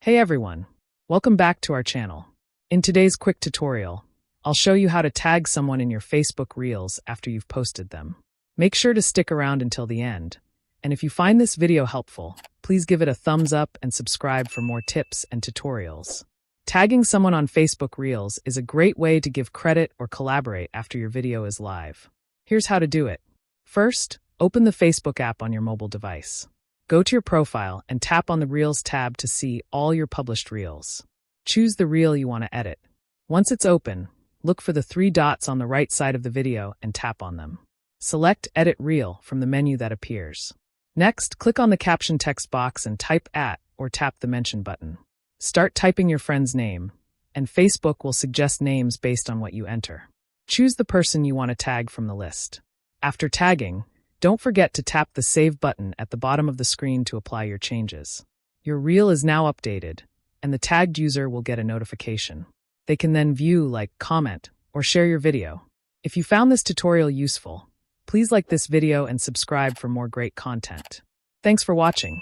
Hey everyone, welcome back to our channel. In today's quick tutorial, I'll show you how to tag someone in your Facebook Reels after you've posted them. Make sure to stick around until the end, and if you find this video helpful, please give it a thumbs up and subscribe for more tips and tutorials. Tagging someone on Facebook Reels is a great way to give credit or collaborate after your video is live. Here's how to do it. First, open the Facebook app on your mobile device. Go to your profile and tap on the Reels tab to see all your published Reels. Choose the reel you want to edit. Once it's open, look for the three dots on the right side of the video and tap on them. Select Edit Reel from the menu that appears. Next, click on the caption text box and type @ or tap the mention button. Start typing your friend's name, and Facebook will suggest names based on what you enter. Choose the person you want to tag from the list. After tagging, don't forget to tap the Save button at the bottom of the screen to apply your changes. Your reel is now updated, and the tagged user will get a notification. They can then view, comment, or share your video. If you found this tutorial useful, please like this video and subscribe for more great content. Thanks for watching.